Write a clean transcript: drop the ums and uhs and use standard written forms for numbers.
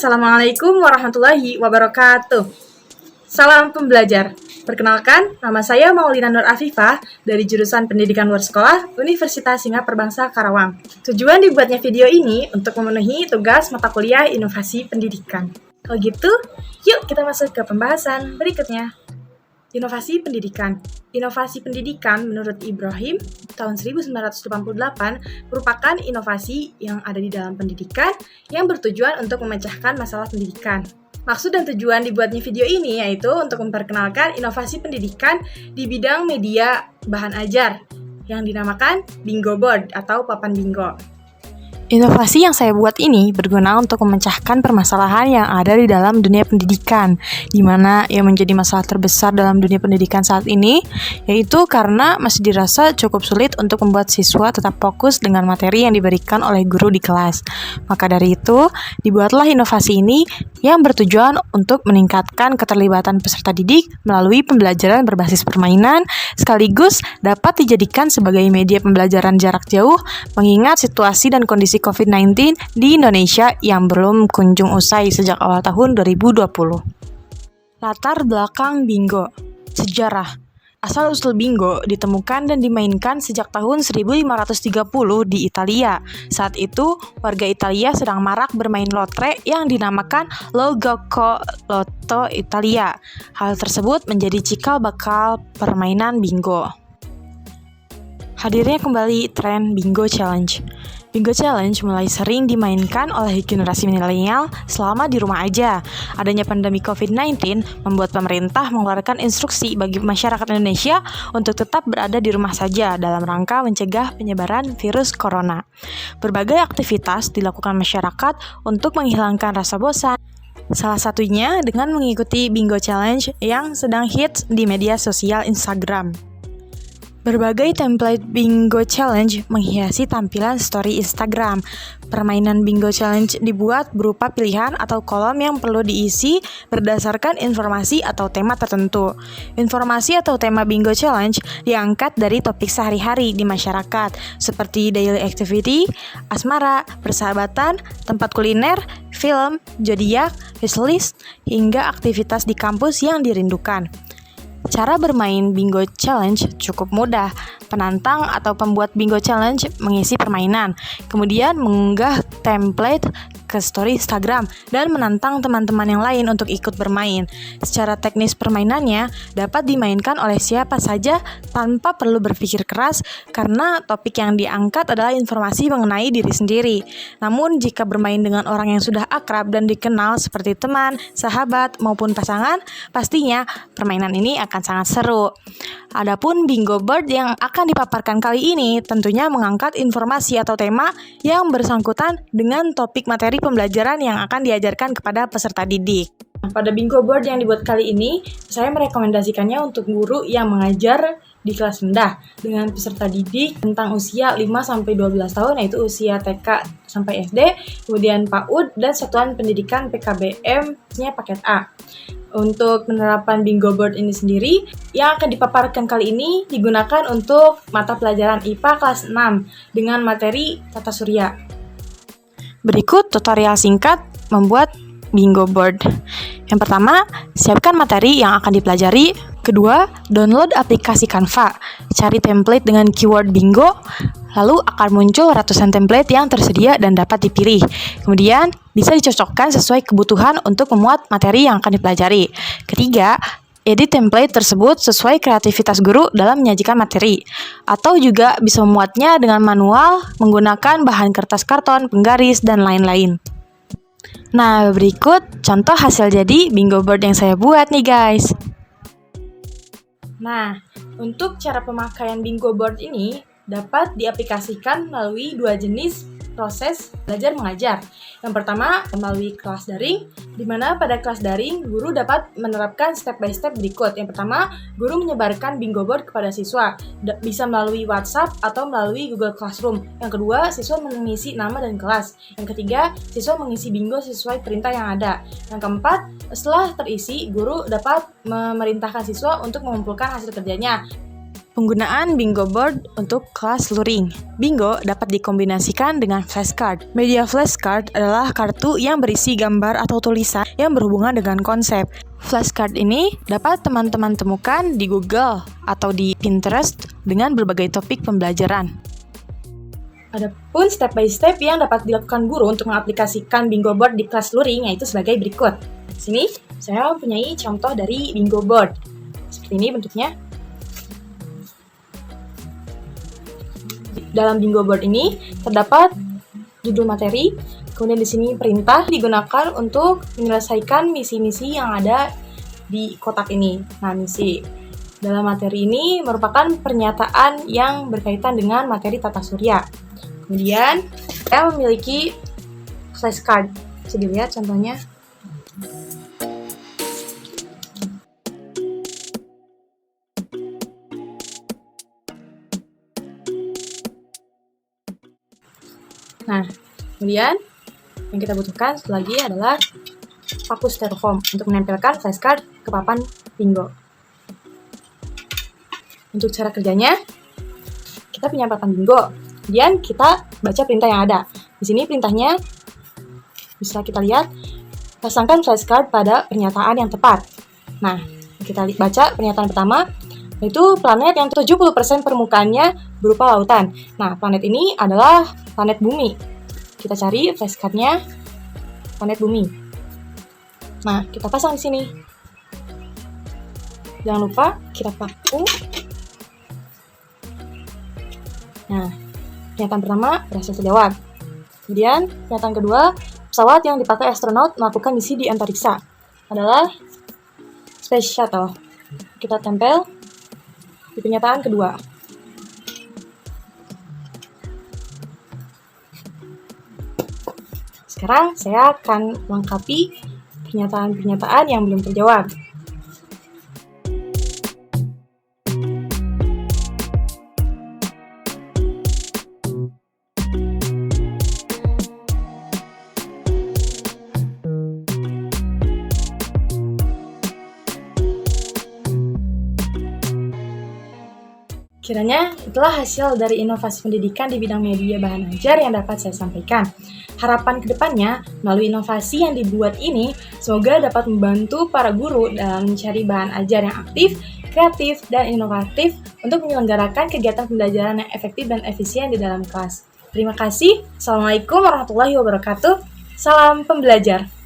Assalamualaikum warahmatullahi wabarakatuh. Salam pembelajar. Perkenalkan, nama saya Maulina Nur Afifah dari jurusan Pendidikan Luar Sekolah Universitas Singapura Bangsa Karawang. Tujuan dibuatnya video ini untuk memenuhi tugas mata kuliah Inovasi Pendidikan. Kalau gitu, yuk kita masuk ke pembahasan berikutnya. Inovasi pendidikan. Inovasi pendidikan menurut Ibrahim tahun 1988 merupakan inovasi yang ada di dalam pendidikan yang bertujuan untuk memecahkan masalah pendidikan. Maksud dan tujuan dibuatnya video ini yaitu untuk memperkenalkan inovasi pendidikan di bidang media bahan ajar yang dinamakan Bingo Board atau papan bingo. Inovasi yang saya buat ini berguna untuk memecahkan permasalahan yang ada di dalam dunia pendidikan, di mana yang menjadi masalah terbesar dalam dunia pendidikan saat ini, yaitu karena masih dirasa cukup sulit untuk membuat siswa tetap fokus dengan materi yang diberikan oleh guru di kelas. Maka dari itu, dibuatlah inovasi ini yang bertujuan untuk meningkatkan keterlibatan peserta didik melalui pembelajaran berbasis permainan, sekaligus dapat dijadikan sebagai media pembelajaran jarak jauh, mengingat situasi dan kondisi COVID-19 di Indonesia yang belum kunjung usai sejak awal tahun 2020. Latar belakang bingo. Sejarah. Asal-usul bingo ditemukan dan dimainkan sejak tahun 1530 di Italia. Saat itu, warga Italia sedang marak bermain lotre yang dinamakan Logocco Lotto Italia. Hal tersebut menjadi cikal bakal permainan bingo. Hadirnya kembali tren Bingo Challenge. Bingo Challenge mulai sering dimainkan oleh generasi milenial selama di rumah aja. Adanya pandemi COVID-19 membuat pemerintah mengeluarkan instruksi bagi masyarakat Indonesia untuk tetap berada di rumah saja dalam rangka mencegah penyebaran virus corona. Berbagai aktivitas dilakukan masyarakat untuk menghilangkan rasa bosan. Salah satunya dengan mengikuti Bingo Challenge yang sedang hits di media sosial Instagram. Berbagai template Bingo Challenge menghiasi tampilan story Instagram. Permainan Bingo Challenge dibuat berupa pilihan atau kolom yang perlu diisi berdasarkan informasi atau tema tertentu. Informasi atau tema Bingo Challenge diangkat dari topik sehari-hari di masyarakat, seperti daily activity, asmara, persahabatan, tempat kuliner, film, zodiak, wishlist, hingga aktivitas di kampus yang dirindukan. Cara bermain Bingo Challenge cukup mudah. Penantang atau pembuat Bingo Challenge mengisi permainan, kemudian mengunggah template ke story Instagram dan menantang teman-teman yang lain untuk ikut bermain. Secara teknis permainannya dapat dimainkan oleh siapa saja tanpa perlu berpikir keras karena topik yang diangkat adalah informasi mengenai diri sendiri. Namun jika bermain dengan orang yang sudah akrab dan dikenal seperti teman, sahabat maupun pasangan, pastinya permainan ini akan sangat seru. Adapun Bingo Board yang akan dipaparkan kali ini tentunya mengangkat informasi atau tema yang bersangkutan dengan topik materi pembelajaran yang akan diajarkan kepada peserta didik. Pada Bingo Board yang dibuat kali ini, saya merekomendasikannya untuk guru yang mengajar di kelas rendah dengan peserta didik tentang usia 5-12 tahun, yaitu usia TK sampai SD, kemudian PAUD, dan Satuan Pendidikan PKBM-nya paket A. Untuk penerapan Bingo Board ini sendiri, yang akan dipaparkan kali ini digunakan untuk mata pelajaran IPA kelas 6 dengan materi tata surya. Berikut tutorial singkat membuat Bingo Board. Yang pertama, siapkan materi yang akan dipelajari. Kedua, download aplikasi Canva. Cari template dengan keyword bingo. Lalu akan muncul ratusan template yang tersedia dan dapat dipilih. Kemudian, bisa dicocokkan sesuai kebutuhan untuk memuat materi yang akan dipelajari. Ketiga, edit template tersebut sesuai kreativitas guru dalam menyajikan materi. Atau juga bisa memuatnya dengan manual menggunakan bahan kertas karton, penggaris, dan lain-lain. Nah, berikut contoh hasil jadi Bingo Board yang saya buat nih guys. Nah, untuk cara pemakaian Bingo Board ini dapat diaplikasikan melalui dua jenis proses belajar mengajar. Yang pertama, melalui kelas daring, di mana pada kelas daring, guru dapat menerapkan step by step berikut. Yang pertama, guru menyebarkan Bingo Board kepada siswa, bisa melalui WhatsApp atau melalui Google Classroom. Yang kedua, siswa mengisi nama dan kelas. Yang ketiga, siswa mengisi bingo sesuai perintah yang ada. Yang keempat, setelah terisi, guru dapat memerintahkan siswa untuk mengumpulkan hasil kerjanya. Penggunaan Bingo Board untuk kelas luring. Bingo dapat dikombinasikan dengan flashcard. Media flashcard adalah kartu yang berisi gambar atau tulisan yang berhubungan dengan konsep. Flashcard ini dapat teman-teman temukan di Google atau di Pinterest dengan berbagai topik pembelajaran. Adapun step by step yang dapat dilakukan guru untuk mengaplikasikan Bingo Board di kelas luring yaitu sebagai berikut. Di sini saya mempunyai contoh dari Bingo Board. Seperti ini bentuknya. Dalam Bingo Board ini terdapat judul materi, kemudian di sini perintah digunakan untuk menyelesaikan misi-misi yang ada di kotak ini. Nah, misi dalam materi ini merupakan pernyataan yang berkaitan dengan materi tata surya. Kemudian, saya memiliki flashcard. Bisa dilihat contohnya. Nah, kemudian yang kita butuhkan satu lagi adalah paku styrofoam untuk menempelkan flashcard ke papan bingo. Untuk cara kerjanya, kita punya papan bingo, kemudian kita baca perintah yang ada. Di sini perintahnya bisa kita lihat, pasangkan flashcard pada pernyataan yang tepat. Nah, kita baca pernyataan pertama, yaitu planet yang 70% permukaannya berupa lautan. Nah, planet ini adalah planet bumi. Kita cari flashcardnya planet bumi. Nah, kita pasang di sini. Jangan lupa kita paku. Nah, pernyataan pertama berhasil terjawab. Kemudian, pernyataan kedua, pesawat yang dipakai astronaut melakukan misi di antariksa adalah Space Shuttle. Kita tempel di pernyataan kedua. Sekarang saya akan melengkapi pernyataan-pernyataan yang belum terjawab. Kiranya itulah hasil dari inovasi pendidikan di bidang media bahan ajar yang dapat saya sampaikan. Harapan kedepannya, melalui inovasi yang dibuat ini, semoga dapat membantu para guru dalam mencari bahan ajar yang aktif, kreatif, dan inovatif untuk menyelenggarakan kegiatan pembelajaran yang efektif dan efisien di dalam kelas. Terima kasih. Assalamualaikum warahmatullahi wabarakatuh. Salam pembelajar.